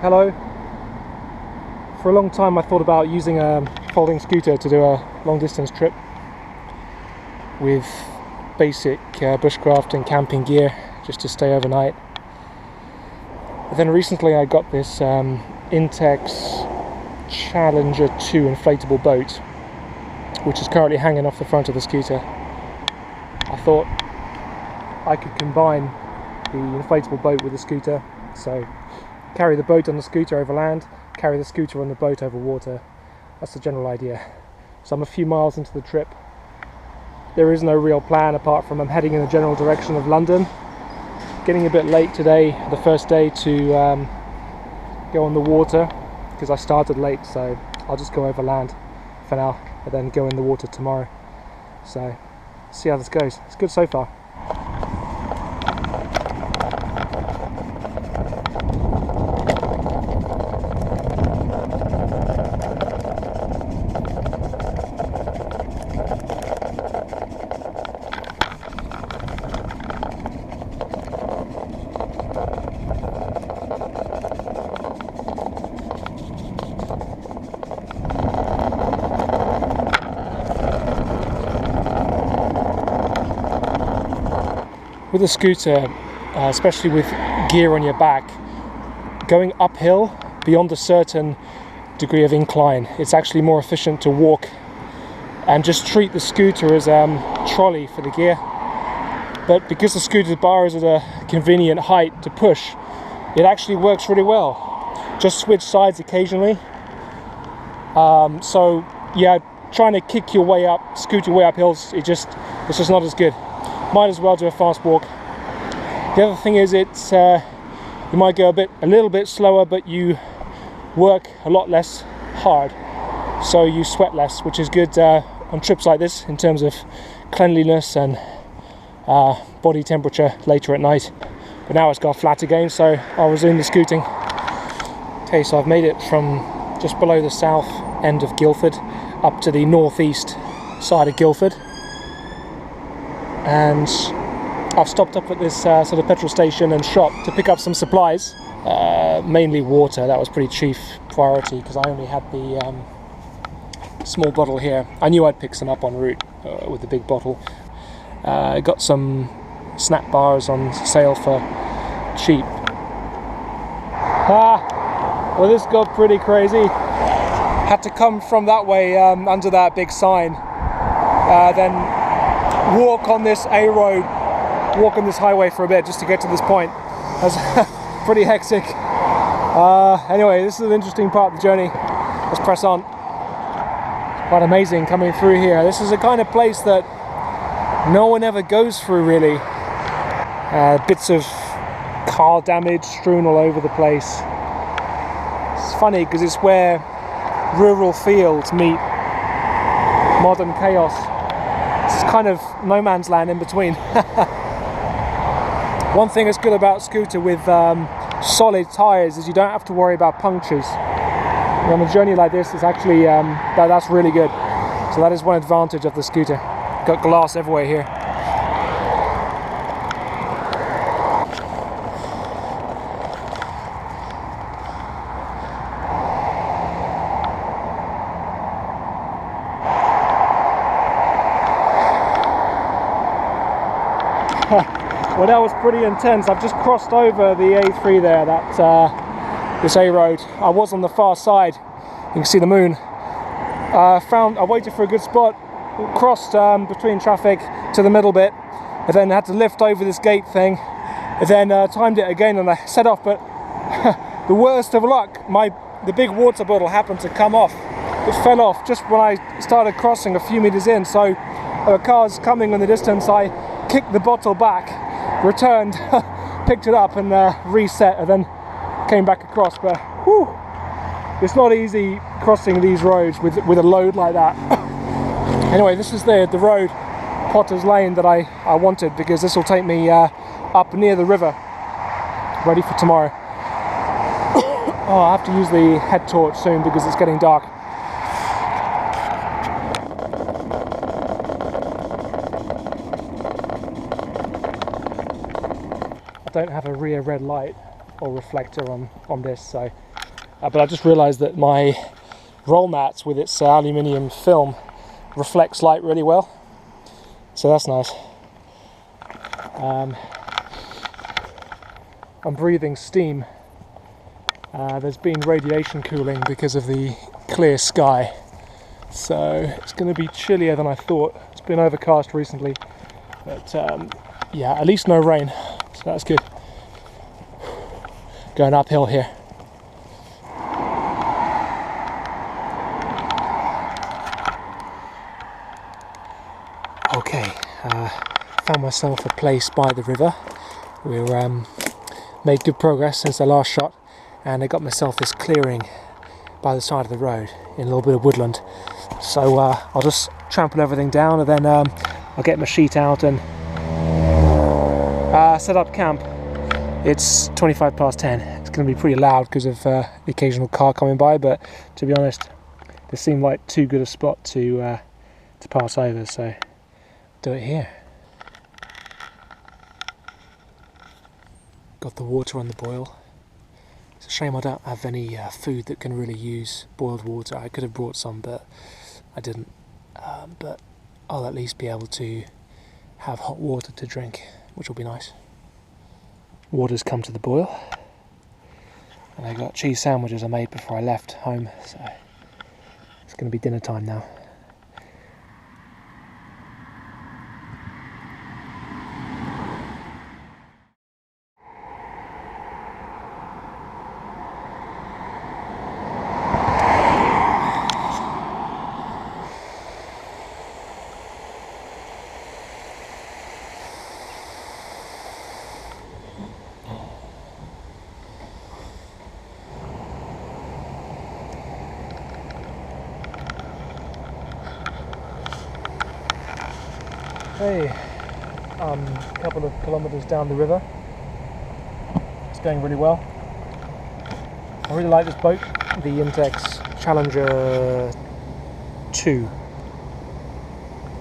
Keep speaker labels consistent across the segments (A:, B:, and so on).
A: Hello. For a long time I thought about using a folding scooter to do a long distance trip with basic bushcraft and camping gear just to stay overnight. But then recently I got this Intex Challenger 2 inflatable boat, which is currently hanging off the front of the scooter. I thought I could combine the inflatable boat with the scooter, so carry the boat on the scooter over land, carry the scooter on the boat over water. That's the general idea. So I'm a few miles into the trip. There is no real plan apart from I'm heading in the general direction of London. Getting a bit late today, the first day, to go on the water because I started late, so I'll just go over land for now and then go in the water tomorrow. So see how this goes. It's good so far. With a scooter, especially with gear on your back, going uphill beyond a certain degree of incline, it's actually more efficient to walk and just treat the scooter as a trolley for the gear. But because the scooter's bar is at a convenient height to push, it actually works really well. Just switch sides occasionally. So yeah, trying to kick your way up, scoot your way up hills, it's just not as good. Might as well do a fast walk. The other thing is it's you might go a little bit slower, but you work a lot less hard, so you sweat less, which is good on trips like this in terms of cleanliness and body temperature later at night. But now it's got flat again, so I'll resume the scooting. Okay, so I've made it from just below the south end of Guildford up to the northeast side of Guildford. And I've stopped up at this sort of petrol station and shop to pick up some supplies, mainly water. That was pretty chief priority because I only had the small bottle here. I knew I'd pick some up en route with the big bottle. I got some snack bars on sale for cheap. Well, this got pretty crazy. Had to come from that way under that big sign, then walk on this A-road, walk on this highway for a bit just to get to this point. That's pretty hectic. Anyway, this is an interesting part of the journey. Let's press on. It's quite amazing coming through here. This is a kind of place that no one ever goes through, really. Bits of car damage strewn all over the place. It's funny because it's where rural fields meet modern chaos. It's kind of no man's land in between. One thing that's good about scooter with solid tyres is you don't have to worry about punctures. On a journey like this, it's actually that's really good. So that is one advantage of the scooter. Got glass everywhere here. Well, that was pretty intense. I've just crossed over the A3 there, this A road. I was on the far side. You can see the moon. I waited for a good spot, crossed between traffic to the middle bit, and then had to lift over this gate thing, and then timed it again and I set off, but the worst of luck, the big water bottle happened to come off. It fell off just when I started crossing a few meters in, so there were cars coming in the distance. I kicked the bottle back, returned, picked it up and reset, and then came back across. But whew, it's not easy crossing these roads with a load like that. Anyway, this is the road, Potter's Lane, that I wanted, because this will take me up near the river, ready for tomorrow. Oh, I have to use the head torch soon because it's getting dark. I don't have a rear red light. or reflector on this. So, but I just realised that my roll mats with its aluminium film reflects light really well, so that's nice. I'm breathing steam. There's been radiation cooling because of the clear sky, so it's going to be chillier than I thought. It's been overcast recently, but yeah, at least no rain, so that's good. Going uphill here. Okay, found myself a place by the river. We're made good progress since the last shot, and I got myself this clearing by the side of the road in a little bit of woodland. So I'll just trample everything down, and then I'll get my sheet out and set up camp. It's 25 past 10. It's going to be pretty loud because of the occasional car coming by, but to be honest, this seemed like too good a spot to pass over, so do it here. Got the water on the boil. It's a shame I don't have any food that can really use boiled water. I could have brought some, but I didn't. But I'll at least be able to have hot water to drink, which will be nice. Water's come to the boil, and I got cheese sandwiches I made before I left home, so it's going to be dinner time now. Hey, a couple of kilometres down the river. It's going really well. I really like this boat, the Intex Challenger 2.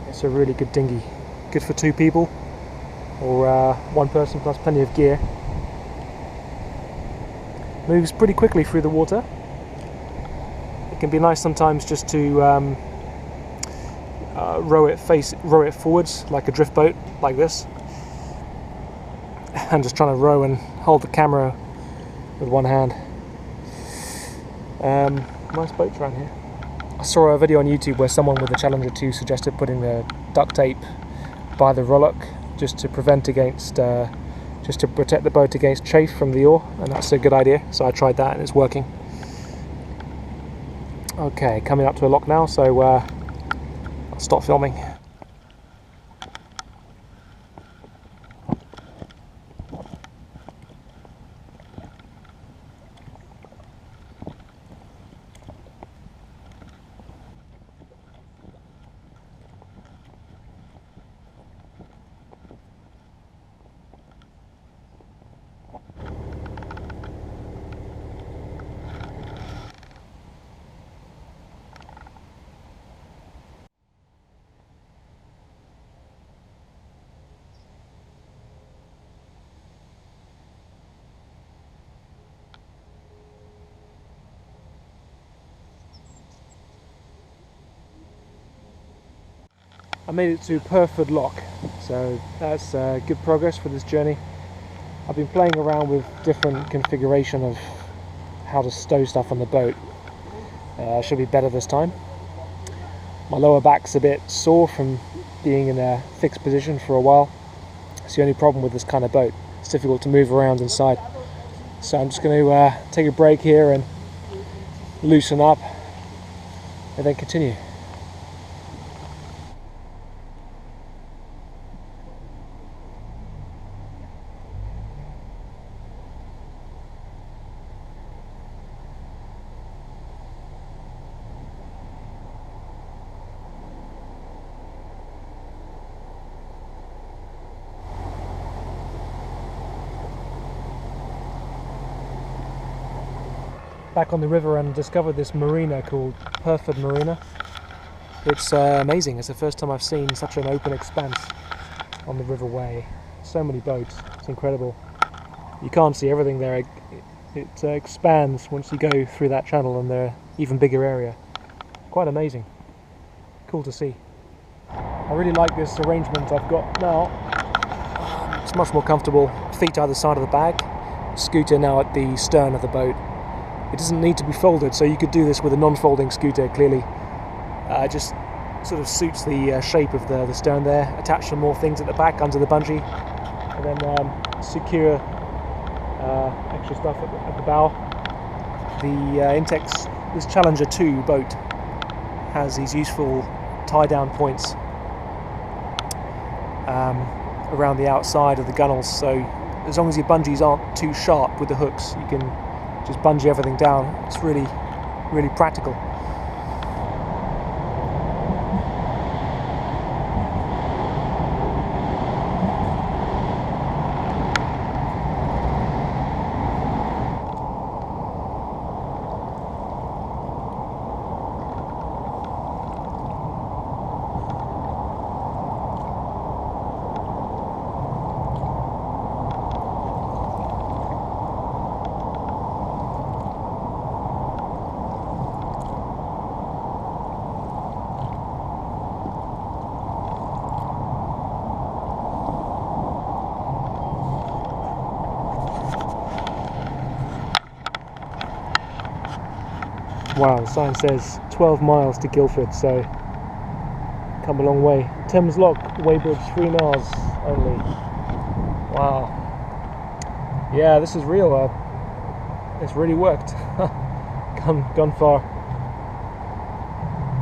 A: It's a really good dinghy, good for 2 people, or 1 person plus plenty of gear. Moves pretty quickly through the water. It can be nice sometimes just to row it forwards like a drift boat, like this. I'm just trying to row and hold the camera with one hand. Nice boats around here. I saw a video on YouTube where someone with the Challenger 2 suggested putting the duct tape by the rowlock just to prevent against, just to protect the boat against chafe from the oar, and that's a good idea. So I tried that and it's working. Okay, coming up to a lock now, so I'll stop filming. I made it to Petrol Lock, so that's good progress for this journey. I've been playing around with different configuration of how to stow stuff on the boat. Should be better this time. My lower back's a bit sore from being in a fixed position for a while. It's the only problem with this kind of boat. It's difficult to move around inside. So I'm just going to take a break here and loosen up and then continue. Back on the river and discovered this marina called Petrol Marina. It's amazing. It's the first time I've seen such an open expanse on the riverway. So many boats. It's incredible. You can't see everything there. It expands once you go through that channel and the even bigger area. Quite amazing. Cool to see. I really like this arrangement I've got now. It's much more comfortable. Feet either side of the bag. Scooter now at the stern of the boat. It doesn't need to be folded, so you could do this with a non-folding scooter, clearly. It just sort of suits the shape of the stern there. Attach some more things at the back under the bungee, and then secure extra stuff at the bow. The Intex, this Challenger 2 boat, has these useful tie-down points around the outside of the gunnels, so as long as your bungees aren't too sharp with the hooks, you can just bungee everything down. It's really, really practical. Wow, the sign says 12 miles to Guildford, so come a long way. Thames Lock, Weybridge, 3 miles only. Wow. Yeah, this is real. It's really worked. Gone far.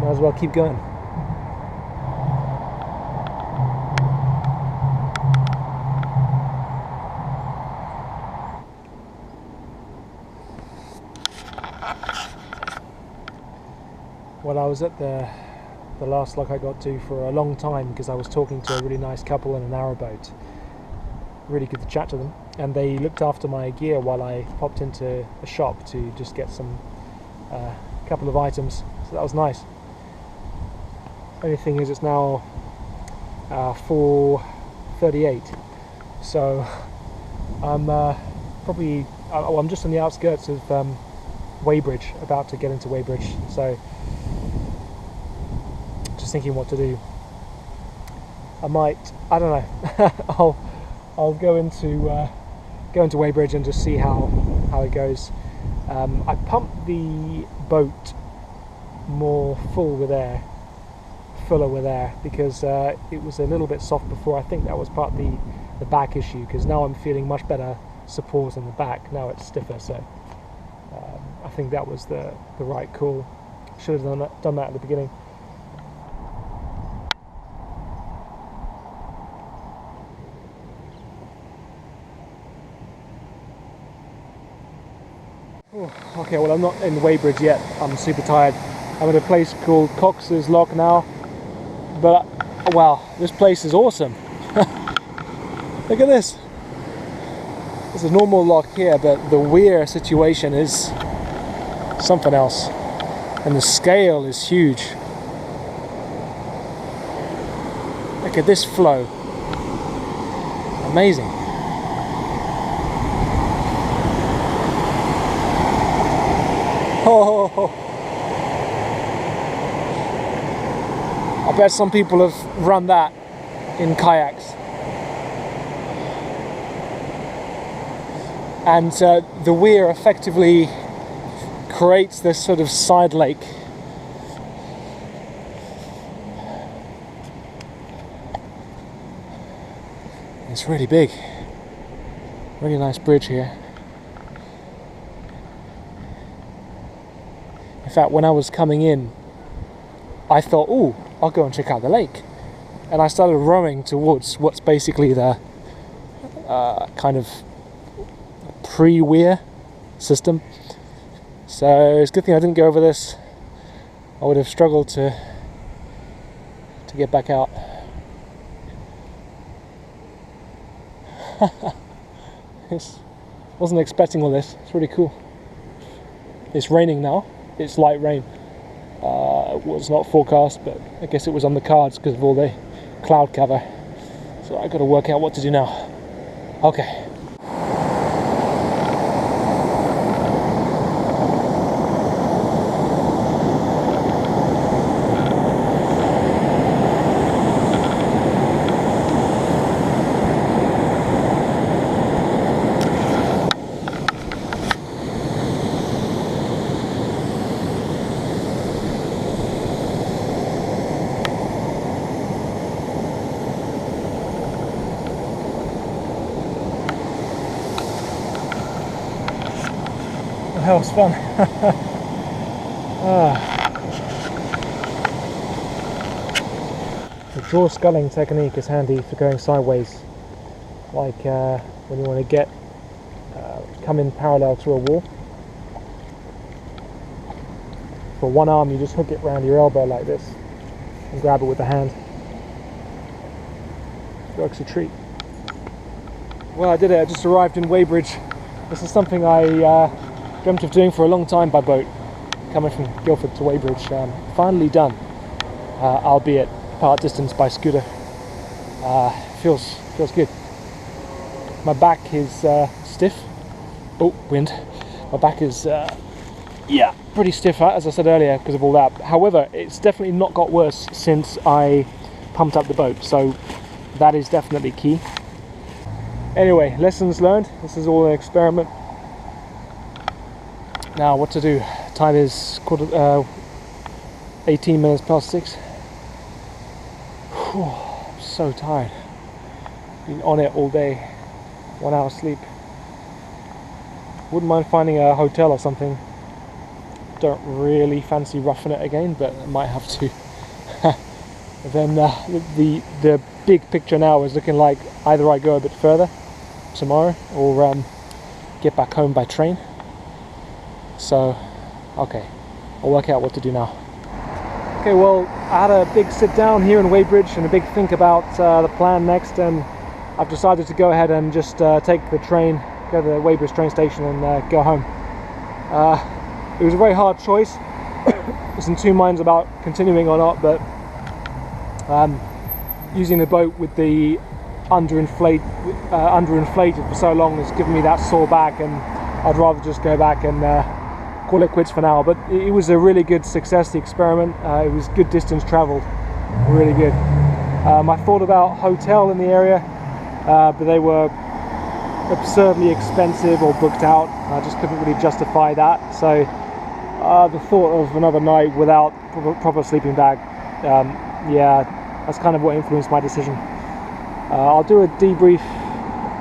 A: Might as well keep going. Well, I was at the last lock I got to for a long time because I was talking to a really nice couple in a narrowboat. Really good to chat to them, and they looked after my gear while I popped into a shop to just get some couple of items, so that was nice. Only thing is, it's now 4:38, so I'm I'm just on the outskirts of Weybridge, about to get into Weybridge, so just thinking what to do. I don't know. I'll go into Weybridge and just see how it goes. I pumped the boat more fuller with air because it was a little bit soft before. I think that was part of the back issue, because now I'm feeling much better support in the back. Now it's stiffer, so I think that was the right call. Should have done that at the beginning. Okay, well, I'm not in Weybridge yet. I'm super tired. I'm at a place called Coxs Lock now, but wow, this place is awesome. Look at this. There's a normal lock here, but the weir situation is something else, and the scale is huge. Look at this flow. Amazing. Oh, I bet some people have run that in kayaks. And the weir effectively creates this sort of side lake. It's really big. Really nice bridge here. In fact, when I was coming in, I thought, oh, I'll go and check out the lake. And I started rowing towards what's basically the kind of pre-weir system. So it's a good thing I didn't go over this. I would have struggled to get back out. Wasn't expecting all this. It's really cool. It's raining now. It's light rain. It was not forecast, but I guess it was on the cards because of all the cloud cover. So I've got to work out what to do now. Okay. that was fun. The draw sculling technique is handy for going sideways, like when you want to get come in parallel to a wall. For one arm you just hook it round your elbow like this and grab it with the hand. Works a treat. Well, I did it. I just arrived in Weybridge. This is something I dreamt of doing for a long time by boat, coming from Guildford to Weybridge. Finally done, albeit part distance by scooter. Feels good. My back is stiff. Oh, wind. My back is yeah, pretty stiff, as I said earlier, because of all that. However, it's definitely not got worse since I pumped up the boat, so that is definitely key. Anyway, lessons learned. This is all an experiment. Now, what to do? Time is 18 minutes past 6. Whew, I'm so tired. Been on it all day. 1 hour sleep. Wouldn't mind finding a hotel or something. Don't really fancy roughing it again, but I might have to. Then the big picture now is looking like either I go a bit further tomorrow or get back home by train. So, okay, I'll work out what to do now. Okay, well, I had a big sit down here in Weybridge and a big think about the plan next, and I've decided to go ahead and just take the train, go to the Weybridge train station and go home. It was a very hard choice. I was in two minds about continuing or not, but using the boat with the underinflated for so long has given me that sore back, and I'd rather just go back and call it quits for now. But it was a really good success, the experiment. It was good distance travelled, really good. I thought about hotel in the area, but they were absurdly expensive or booked out. I just couldn't really justify that. So the thought of another night without proper sleeping bag, yeah, that's kind of what influenced my decision. I'll do a debrief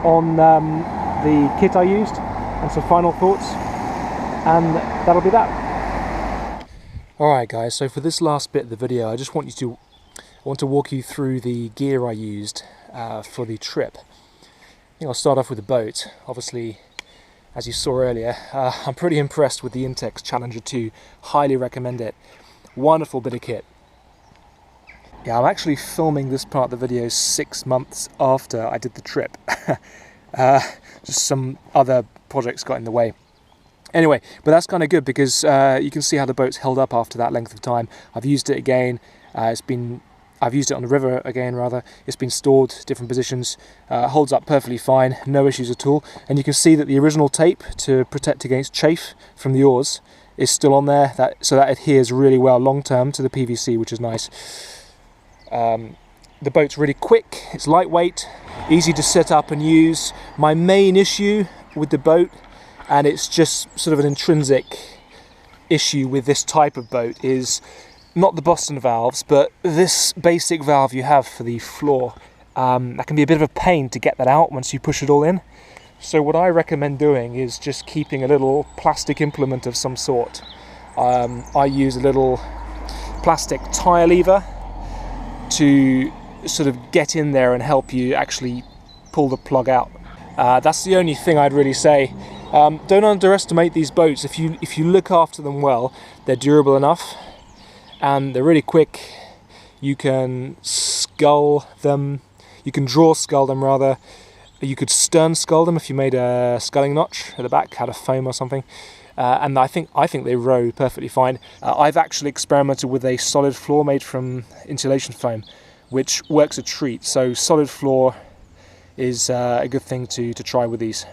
A: on the kit I used and some final thoughts, and that'll be that. Alright guys, so for this last bit of the video, I want to walk you through the gear I used for the trip. I think I'll start off with the boat. Obviously, as you saw earlier, I'm pretty impressed with the Intex Challenger 2. Highly recommend it. Wonderful bit of kit. Yeah, I'm actually filming this part of the video 6 months after I did the trip. Just some other projects got in the way. Anyway, but that's kind of good because you can see how the boat's held up after that length of time. I've used it again. I've used it on the river again, rather. It's been stored, different positions. Holds up perfectly fine, no issues at all. And you can see that the original tape to protect against chafe from the oars is still on there, so that adheres really well long term to the PVC, which is nice. The boat's really quick, it's lightweight, easy to set up and use. My main issue with the boat, and it's just sort of an intrinsic issue with this type of boat, is not the Boston valves, but this basic valve you have for the floor. That can be a bit of a pain to get that out once you push it all in. So what I recommend doing is just keeping a little plastic implement of some sort. I use a little plastic tire lever to sort of get in there and help you actually pull the plug out. That's the only thing I'd really say. Don't underestimate these boats. If you look after them well, they're durable enough and they're really quick. You can scull them, you can draw scull them rather. You could stern scull them if you made a sculling notch at the back, had a foam or something. And I think they row perfectly fine. I've actually experimented with a solid floor made from insulation foam, which works a treat. So solid floor is a good thing to try with these.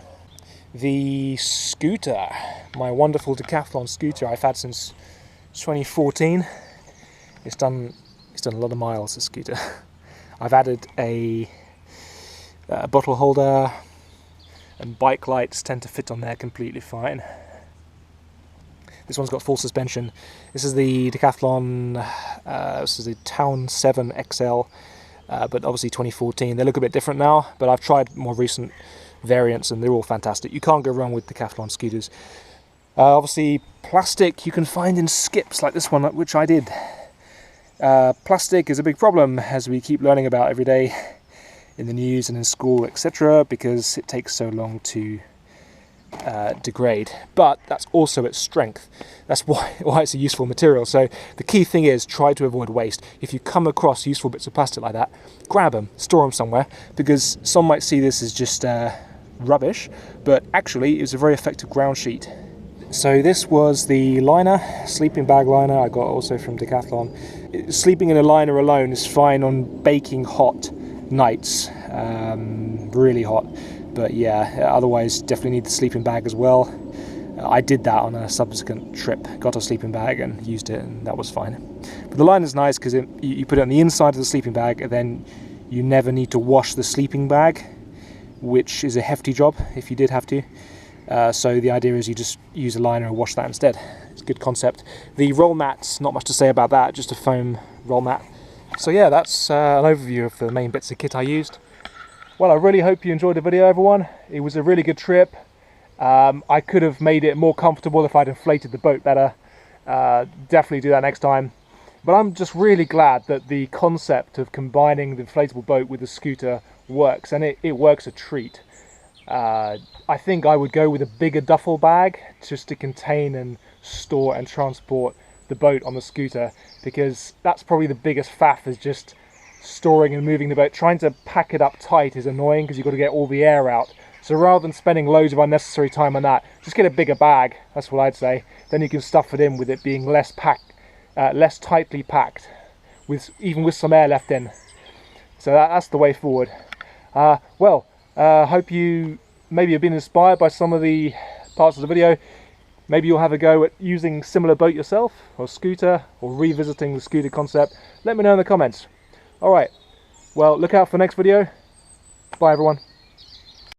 A: The scooter, my wonderful decathlon scooter I've had since 2014. It's done a lot of miles, this scooter. I've added a bottle holder, and bike lights tend to fit on there completely fine. This one's got full suspension. This is the Decathlon, this is the Town 7 XL, but obviously 2014. They look a bit different now, but I've tried more recent variants and they're all fantastic. You can't go wrong with Decathlon scooters. Obviously plastic you can find in skips like this one, which I did. Plastic is a big problem, as we keep learning about every day in the news and in school, etc., because it takes so long to degrade. But that's also its strength. That's why it's a useful material. So the key thing is try to avoid waste. If you come across useful bits of plastic like that, grab them, store them somewhere, because some might see this as just rubbish, but actually it's a very effective ground sheet. So this was the liner, sleeping bag liner I got also from Decathlon. Sleeping in a liner alone is fine on baking hot nights, really hot, but yeah, otherwise definitely need the sleeping bag as well. I did that on a subsequent trip, got a sleeping bag and used it, and that was fine. But the liner's nice because you put it on the inside of the sleeping bag, and then you never need to wash the sleeping bag, which is a hefty job if you did have to. So the idea is you just use a liner and wash that instead. It's a good concept. The roll mat's not much to say about that, just a foam roll mat. So yeah, that's an overview of the main bits of kit I used. Well, I really hope you enjoyed the video, everyone. It was a really good trip. I could have made it more comfortable if I'd inflated the boat better. Definitely do that next time. But I'm just really glad that the concept of combining the inflatable boat with the scooter works, and it works a treat. I think I would go with a bigger duffel bag just to contain and store and transport the boat on the scooter, because that's probably the biggest faff, is just storing and moving the boat. Trying to pack it up tight is annoying because you've got to get all the air out. So rather than spending loads of unnecessary time on that, just get a bigger bag. That's what I'd say. Then you can stuff it in with it being less tightly packed, even with some air left in. So that's the way forward. Hope you maybe have been inspired by some of the parts of the video. Maybe you'll have a go at using similar boat yourself, or scooter, or revisiting the scooter concept. Let me know in the comments. Alright, well, look out for the next video. Bye everyone.